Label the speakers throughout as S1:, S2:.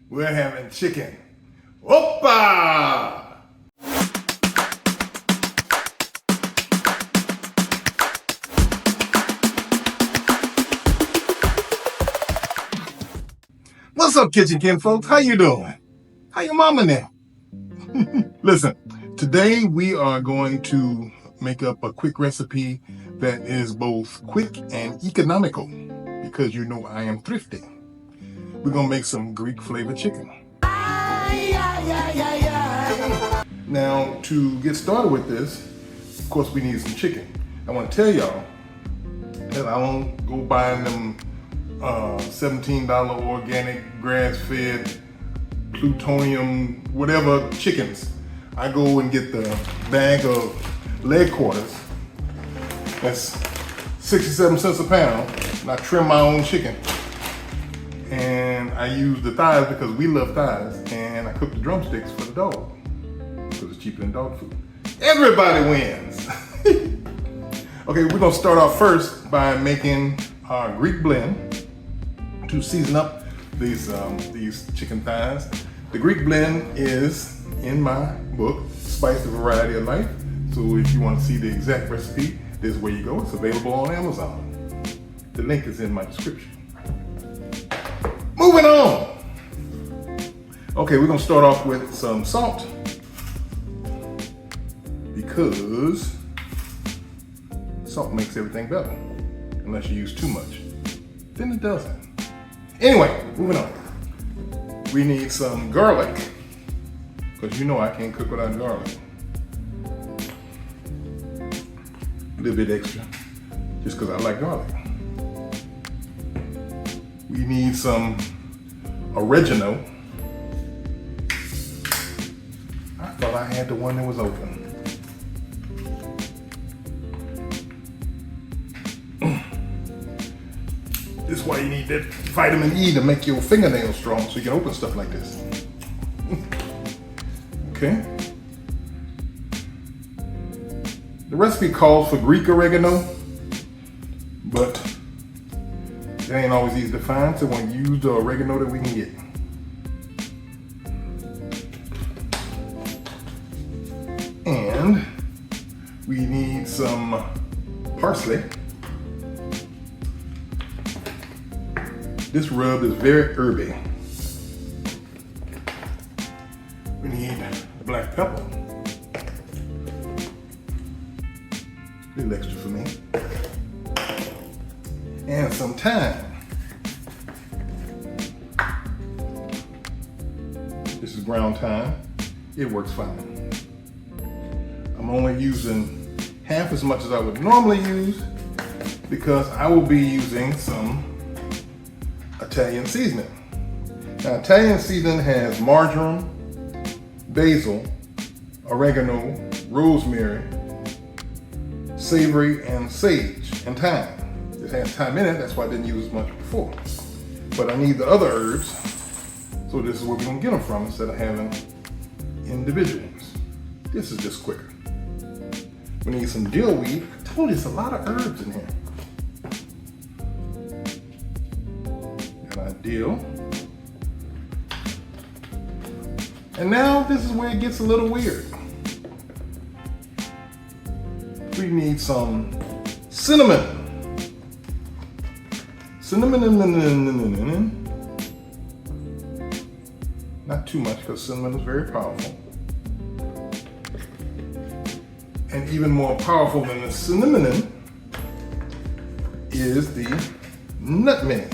S1: We're having chicken. Opa! What's up, Kitchen Kin folks? How you doing? How your mama now? Listen, today we are going to make up a quick recipe that is both quick and economical because you know I am thrifty. We're gonna make some Greek flavored chicken. Now, to get started with this, of course we need some chicken. I want to tell y'all that I don't go buying them $17 organic grass-fed plutonium whatever chickens. I go and get the bag of leg quarters. That's 67 cents a pound. And I trim my own chicken. And I use the thighs because we love thighs. And I cook the drumsticks for the dog because it's cheaper than dog food. Everybody wins. Okay, we're gonna start off first by making our Greek blend to season up these chicken thighs. The Greek blend is in my book, Spice the Variety of Life. So if you want to see the exact recipe, this is where you go. It's available on Amazon. The link is in my description. Moving on. Okay, we're gonna start off with some salt because salt makes everything better unless you use too much. Then it doesn't. Anyway, moving on. We need some garlic because you know I can't cook without garlic. A little bit extra just because I like garlic. We need some oregano. I thought I had the one that was open. This is why you need that vitamin E to make your fingernails strong so you can open stuff like this. Okay. The recipe calls for Greek oregano, but it ain't always easy to find, so we're going to use the oregano that we can get. And we need some parsley. This rub is very herby. We need black pepper. A little extra for me. And some thyme. This is ground thyme. It works fine. I'm only using half as much as I would normally use because I will be using some Italian seasoning. Now, Italian seasoning has marjoram, basil, oregano, rosemary, savory, and sage, and thyme. This has thyme in it, that's why I didn't use as much before. But I need the other herbs, so this is where we're gonna get them from instead of having individual ones. This is just quicker. We need some dill weed. I told you it's a lot of herbs in here. Dill. And now this is where it gets a little weird. We need some cinnamon. Cinnamon. Not too much because cinnamon is very powerful. And even more powerful than the cinnamon is the nutmeg.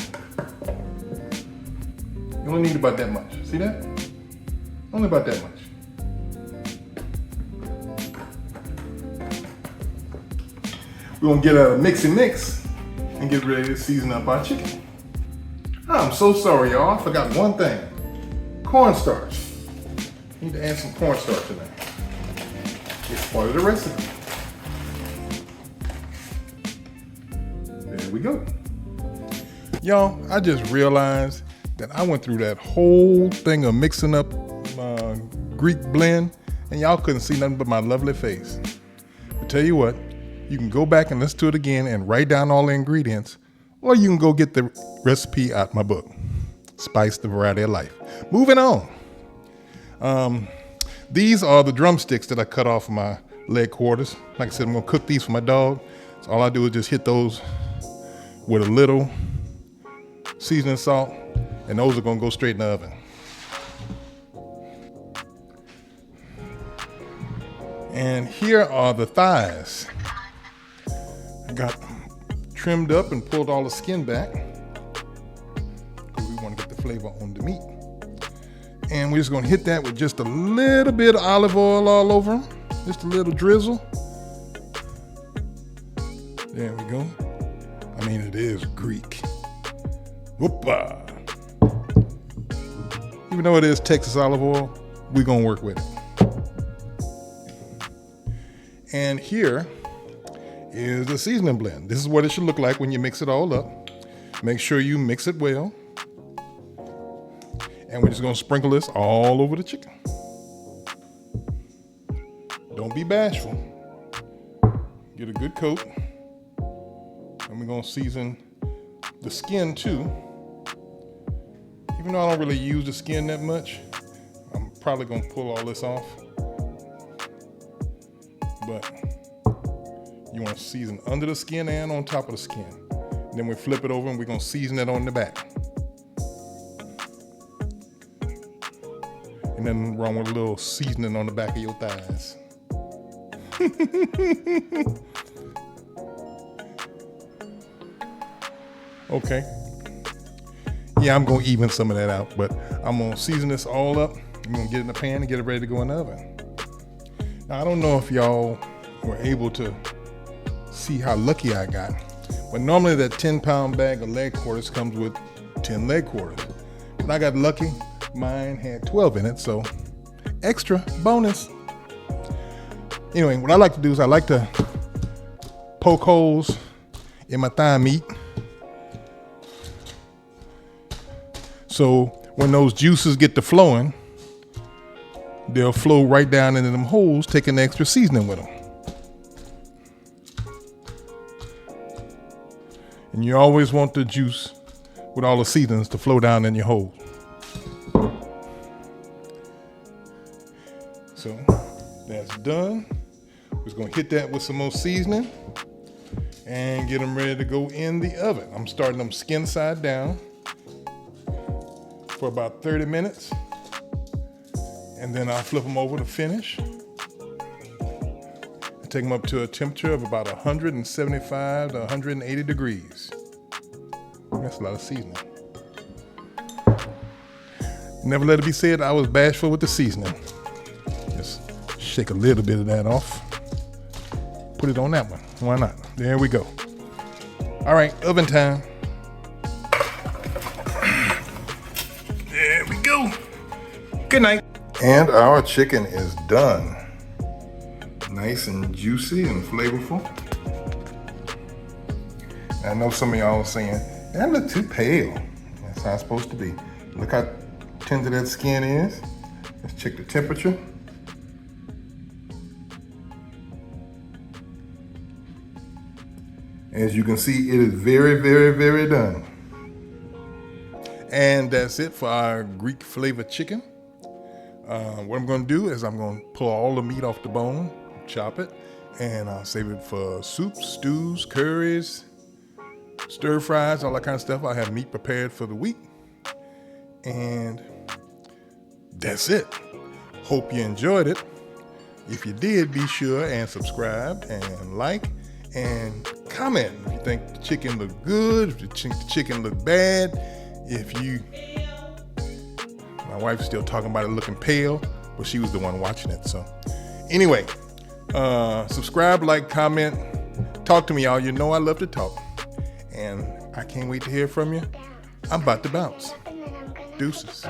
S1: You only need about that much. See that? Only about that much. We're gonna get a mixy mix and get ready to season up our chicken. I'm so sorry, y'all. I forgot one thing. Cornstarch. Need to add some cornstarch in there. It's part of the recipe. There we go. Y'all, I just realized that I went through that whole thing of mixing up Greek blend and y'all couldn't see nothing but my lovely face. But tell you what, you can go back and listen to it again and write down all the ingredients, or you can go get the recipe out my book, Spice the Variety of Life. Moving on. These are the drumsticks that I cut off of my leg quarters. Like I said, I'm gonna cook these for my dog. So all I do is just hit those with a little seasoning salt, and those are gonna go straight in the oven. And here are the thighs. I got trimmed up and pulled all the skin back because we want to get the flavor on the meat. And we're just gonna hit that with just a little bit of olive oil all over them. Just a little drizzle. There we go. I mean, it is Greek. Whoopah. Even though it is Texas olive oil, we're gonna work with it. And here is the seasoning blend. This is what it should look like when you mix it all up. Make sure you mix it well. And we're just gonna sprinkle this all over the chicken. Don't be bashful. Get a good coat. And we're gonna season the skin too. Even though I don't really use the skin that much, I'm probably gonna pull all this off. But you want to season under the skin and on top of the skin. And then we flip it over and we're going to season it on the back. And then wrong with a little seasoning on the back of your thighs. Okay. Yeah, I'm going to even some of that out, but I'm going to season this all up. I'm going to get it in the pan and get it ready to go in the oven. Now, I don't know if y'all were able to see how lucky I got, but normally that 10-pound bag of leg quarters comes with 10 leg quarters. But I got lucky, mine had 12 in it, so extra bonus. Anyway, what I like to do is I like to poke holes in my thigh meat. So when those juices get to flowing, they'll flow right down into them holes, taking the extra seasoning with them. And you always want the juice with all the seasonings to flow down in your hole. So that's done. We're just gonna hit that with some more seasoning and get them ready to go in the oven. I'm starting them skin side down for about 30 minutes. And then I'll flip them over to finish. And take them up to a temperature of about 175 to 180 degrees. That's a lot of seasoning. Never let it be said I was bashful with the seasoning. Just shake a little bit of that off. Put it on that one. Why not? There we go. All right, oven time. There we go. Good night. And our chicken is done. Nice and juicy and flavorful. I know some of y'all are saying, that look too pale. That's how it's supposed to be. Look how tender that skin is. Let's check the temperature. As you can see, it is very, very, very done. And that's it for our Greek flavored chicken. What I'm gonna do is I'm gonna pull all the meat off the bone, chop it, and I'll save it for soups, stews, curries, stir fries, all that kind of stuff. I have meat prepared for the week. And that's it. Hope you enjoyed it. If you did, be sure and subscribe and like and comment if you think the chicken looked good, if you think the chicken looked bad, if you... My wife's still talking about it looking pale, but she was the one watching it. So anyway, subscribe, like, comment, talk to me, y'all. You know I love to talk. And I can't wait to hear from you. I'm about to bounce. Deuces.